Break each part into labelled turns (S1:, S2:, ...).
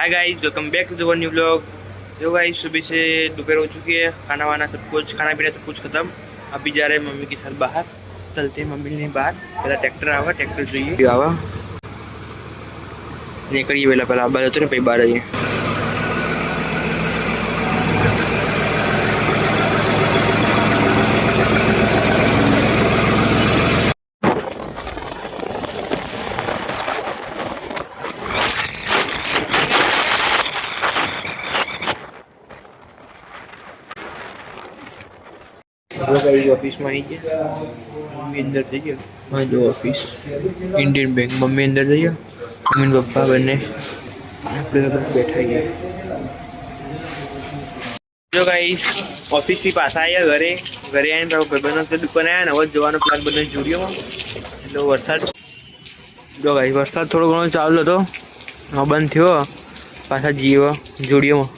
S1: Hi guys, welcome back to the new blog. जो guys सुबह से दोपहर हो चुकी है, खाना वाना सब कुछ, खाना पीना सब कुछ खत्म। अभी जा रहे हैं मम्मी के साथ बाहर, चलते हैं मम्मी ने बाहर। पहला ट्रैक्टर आवा, ट्रैक्टर જોઈએ आवा નીકળીએ પહેલા પહેલા આબા જતો ને પછી બહાર આવીએ। ऑफिस में आई गया, मम्मी अंदर जइए। हाँ जो ऑफिस इंडियन बैंक, मम्मी अंदर जइए, मम्मी पप्पा बने આપણે બેઠા છીએ। જો ગાઈસ ઓફિસ થી પાછા આવ્યા ઘરે આવીને તો ભાઈબંધો से દુકાને આવ્યા ને હવે જવાનો પ્લાન બને જુડિયોમાં। એટલે વરસાદ જો ગાઈસ વરસાદ થોડો ઘણો ચાલુ હતો, હવે બંધ થયો, પાછા જીવો જુડિયોમાં।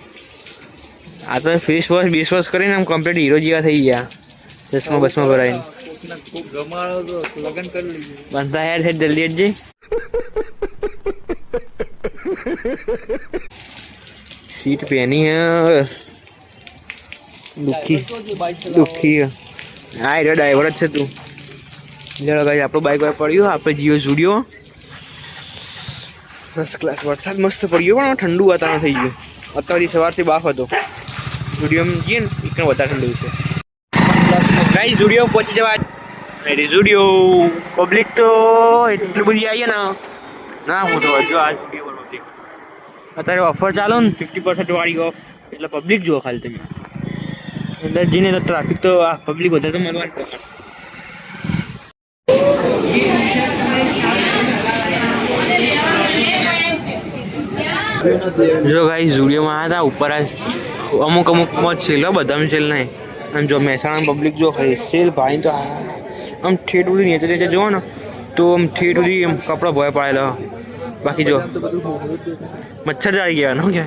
S1: આ તો ફેસ વોશ બેસ વોશ કરીને આમ કમ્પ્લીટ હીરો જેવા થઈ ગયા। चश्मा बसमा भराइन खूब गमाड़ो तो लगन कर लीजिए। बनता है यार जल्दी जी। सीट पहनी है, दुखी है। हाँ रे ड्राइवर है तू। चलो गाइस आप बाइक वाइक पड़ियो, आप जियो जुड़ियो। फर्स्ट क्लास वरसाद मस्त पड़ियो, पण ठंडू वातावरण થઈ ગયું। અત્યારે સવારથી બાફ હતો, જુડિયોમાં જઈએ ને એકદમ વધારે ઠંડુ છે। गाइस जुडियो पहुंची जवा मेरी जुडियो पब्लिक तो એટલી બધી આવી છે ના હું તો જો આ जुडियो પર પબ્લિક અત્યારે ઓફર ચાલો ને 50% વાળી ઓફ, એટલે પબ્લિક જો ખાલી તમે અંદર જીને તો ટ્રાફિક તો આ પબ્લિક વધારે તો મળવાની। જો ગાइस जुडियो में आया था ऊपर अमुक मत सेल बदाम सेल नहीं। जो મહેસાણા પબ્લિક જો ખાલી સેલ ભાઈ તો આમ ઠેઠ ઉડી નીચે નીચે જો ને તો આમ ઠેઠ ઉડી એમ કપડા ભોય પાડેલા। બાકી જો મચ્છર જાળી ગયા ને કે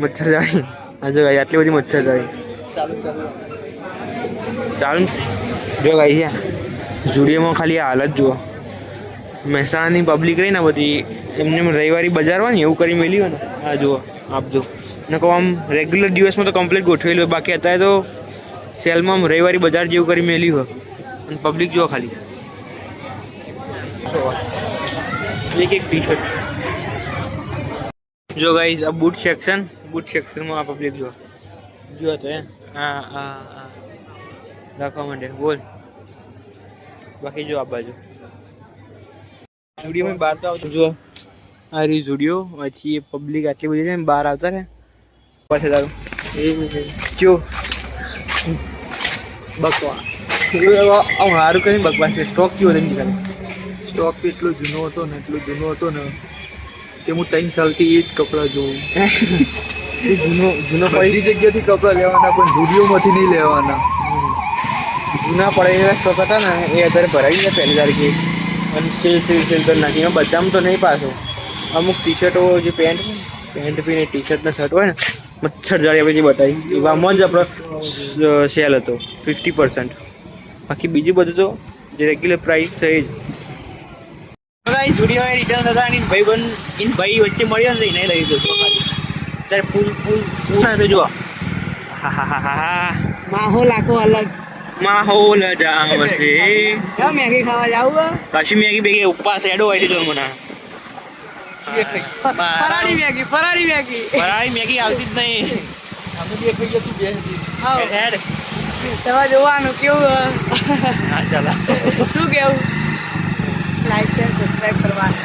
S1: મચ્છર જાળી આ જો આટલી બધી મચ્છર જાળી ચાલુ જો ગાઈ જુડિયોમાં ખાલી હાલત જુઓ। મહેસાણાની પબ્લિક રહી ને બધી એમને રવિવારી બજાર હોય ને એવું કરી મેલી હોય ને આ જુઓ આપજો ને કહું આમ રેગ્યુલર દિવસમાં તો કમ્પ્લીટ ગોઠવેલું હોય, બાકી અત્યારે તો સેલમાં રવિવારી બજાર જેવું કરી મેલી હોય અને પબ્લિક જો ખાલી એક એક ટી શર્ટ જો ગાઈસ આ બૂટ સેક્શનમાં આ પબ્લિક જો તો હા રાખવા માંડે બોલ। બાકી જો આ બાજુ जुडियो में बाहर तो आवता जो आ रही जुडियो अच्छी पब्लिक आटली बड़ी है बाहर आवता है पाछे दारू क्यों बकवास हारू कहीं बकवास है। स्टॉक क्यों निकाले
S2: स्टॉक भी એટલો જૂનો હતો ને કે હું 3 સાલથી એ જ કપડાં જોઉં।
S1: જૂનો
S2: બધી જગ્યાથી કપડાં લેવાના પણ જુડિયોમાંથી નહીં લેવાના।
S1: જૂના પડેલા સ્ટોક હતા ને એ અત્યારે ભરાઈ ગયા પહેલી તારીખે અને સેલ કરી નાખી। બધામાં તો નહીં પાછો, અમુક ટી શર્ટો જે પેન્ટ પીને ટી શર્ટ ને શર્ટ હોય ને મચ્છર જાળી પછી બતાવી એવામાં જ આપણો સેલ હતો 50%। બાકી બીજું બધું તો જે રેગ્યુલર પ્રાઇસ છે જ। જુડિયો રિટર્ન થતા અને ભાઈ વચ્ચે મળ્યો ને નહીં લઈ જતો અત્યારે ફૂલ જુઓ હા
S3: માહોલ આખો અલગ
S1: માહોલ જામશે।
S3: ક્યાં મેગી ખાવા જાવું
S1: કાશી મેગી બેગી ઉપવાસ એડો હોય છે જો મને
S3: ફરાળી મેગી
S1: આવતી જ નહીં।
S2: અમે બી એક જગ્યાથી બે
S1: હેડ
S3: તમારે જોવાનું કેવું
S1: હા ચાલો
S3: શું કેવું લાઈક એન્ડ સબસ્ક્રાઇબ કરવાની,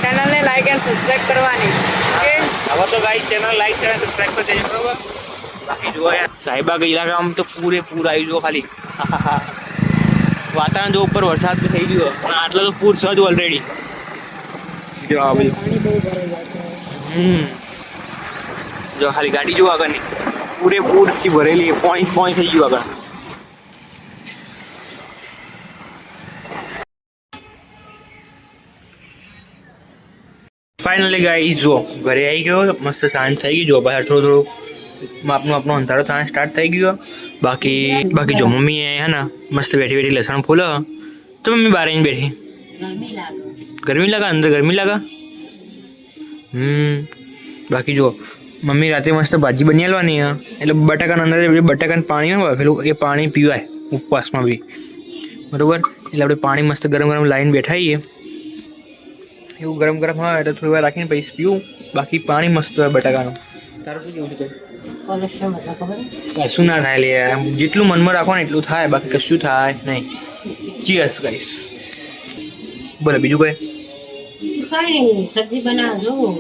S3: ચેનલને લાઈક એન્ડ સબસ્ક્રાઇબ કરવાની। ઓકે
S1: હવે તો ગાઈસ ચેનલ લાઈક અને સબસ્ક્રાઇબ કરી દેજો બરોબર। બાકી જો યાર સાહેબાગ ઇલાકામાં તો પૂરેપૂર આવી ગયો ખાલી વાતાવરણ જો ઉપર વરસાદ તો થઈ ગયો પણ આટલા તો પૂર છે જ ઓલરેડી જો આ બધું જો ખાલી ગાડી જો આગળની પૂરેપૂરથી ભરેલી પોઈન્ટ થઈ ગયું આગળ। ફાઇનલી ગાઈસ જો ઘરે આવી ગયો, મસ્ત સાંજ થઈ ગઈ। જો બહાર થોડું આપણો અંધારો થવાનો સ્ટાર્ટ થઈ ગયો। બાકી જો મમ્મીએ હે ને મસ્ત બેઠી લસણ ફૂલો તો મમ્મી બહાર આવીને બેઠી। गर्मी लगा अंदर गर्मी लगा બાકી જો મમ્મી રાતે મસ્ત ભાજી બની આલવાની એટલે બટાકાના અંદર બટાકાનું પાણી હોય પેલું એ પાણી પીવાય ઉપવાસમાં બી બરાબર. એટલે આપણે પાણી મસ્ત ગરમ ગરમ લાવીને બેઠાઈએ એવું ગરમ ગરમ હોય એટલે થોડી વાર રાખીને પછી પીવું. બાકી પાણી મસ્ત હોય બટાકાનું. તારું શું કેવું છે? કશું ના થાય લે, જેટલું મનમાં રાખો ને એટલું થાય, બાકી કશું થાય નહીં. Cheers guys. બોલો બીજું કઈ?
S4: સબ્જી બનાવવા જવું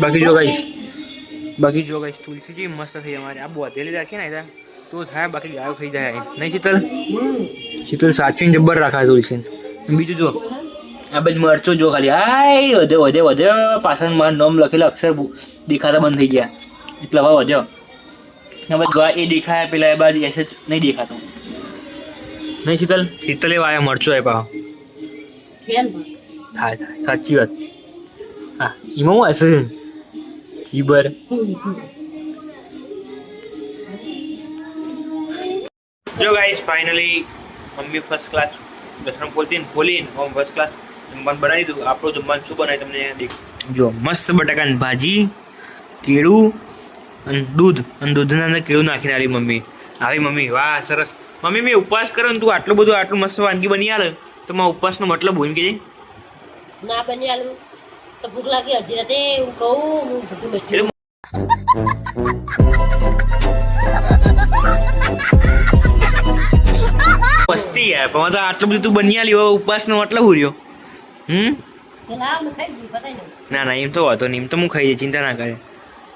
S1: બાકી જો ગાઈસ તુલસી જેવી મસ્ત થઈ અમારે આ બોધેલી રાખીએ ને તો થાય, બાકી ગાયો ખાઈ જાય નહીં. શીતલ સાચવીને જબ્બર રાખા તુલસી. બીજું જો આ બધું મરચો જો ખાલી આય વધે વધે વધે પાછળ મારું નામ લખેલા અક્ષર દેખાતા બંધ થઈ ગયા એટલે હવે વધ્યો. હવે એ દેખાય પેલા એ બાદ એસ નહીં દેખાતો નહીં. શીતલે વાયા મરચો આપ્યા. થાય સાચી વાત. હા એમાં હું હશે જીબર. જો guys finally mummy first class દસમ ખોલીને ફર્સ્ટ ક્લાસ જમવાનું બનાવી દીધું. આપણું જમવાનું શું બનાવ્યું તમને જો મસ્ત બટાકાની ભાજી, કેળું અને દૂધ, અને દૂધના અંદર કેળું નાખીને આવી મમ્મી. આવી મમ્મી વાહ સરસ. મમ્મી મેં ઉપવાસ કર્યો ને તું આટલું મસ્ત વાનગી બની આલે તો મારા ઉપવાસનો મતલબ હોય કે
S4: ના બની આલું તો ભૂખ લાગી અડધી રાતે હું કહું હું ભૂખું બેઠું.
S1: વસ્તી યાર પણ તો આટલું બધું તું બની આલી ઉપવાસનો મતલબ હું રહ્યો. ના એમ તો વાતો નહીં, એમ તો હું ખાઈ જાય, ચિંતા ના કરે.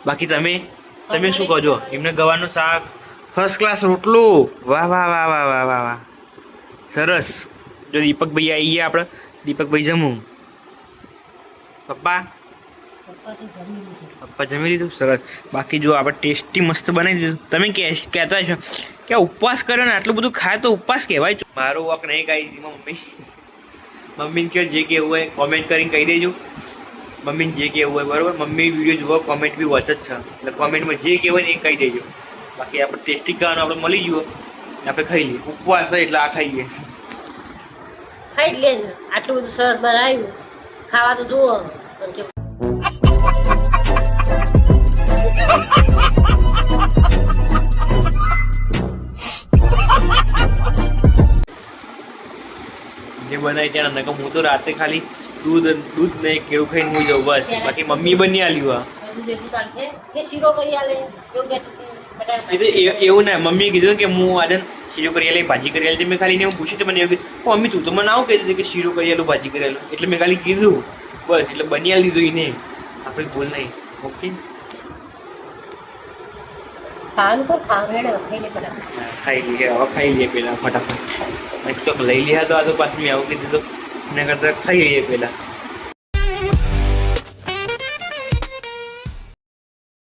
S1: બાકી તમે શું કહો છો? એમને ગવાનું શાક, ફર્સ્ટ ક્લાસ રોટલો, વાહ વાહ વાહ વાહ વાહ વાહ વાહ સરસ. જો દીપકભાઈ આવી ગયા આપણે, દીપકભાઈ જમું. પપ્પા જમી લીધું સરસ. બાકી જો આપણે ટેસ્ટી મસ્ત બનાવી દીધું. તમે કહેતા છો કે ઉપવાસ કર્યો ને આટલું બધું ખાય તો ઉપવાસ કહેવાય? મારો વોક નહીં કાઢી મમ્મીને કહો જે કહેવું હોય કોમેન્ટ કરીને કહી દેજો. મમ્મીને જે કહેવું હોય બરાબર. મમ્મી વિડીયો જુઓ, કોમેન્ટ બી વોચ જ છે એટલે કોમેન્ટમાં જે કહેવાય ને એ કહી દેજો. બાકી આપણે ટેસ્ટી ખાવાનું આપણે મળી ગયું આપણે ખાઈ લઈએ. ઉપવાસ હોય એટલે આ ખાઈએ.
S4: ખાઈ જ લે આટલું બધું સરસ બનાવ્યું ખાવા તો જુઓ.
S1: જે બનાવી ત્યાં નકર હું તો રાતે ખાલી દૂધ ને કેવું ખાઈને હું જાઉં બસ. બાકી મમ્મી બની આલ્યું એવું ના. મમ્મીએ કીધું કે હું આજે શીરો કરી આલી ભાજી કરી આલી. મેં ખાલી હું પૂછ્યું તો મને એવું કીધું મમ્મી તું તો મને આવું કહી દીધું કે શીરો કરી આલું ભાજી કરી આલું એટલે મેં ખાલી કીધું બસ. એટલે બની આલી દીધું એને આપણે ભૂલ નહીં. ઓકે ખાઈ લઈએ પેલા ફટાફટ. ચોક લઈ લે તો આ તો પાછું મેં આવું કીધું તો એના કરતા ખાઈ લઈએ પેલા.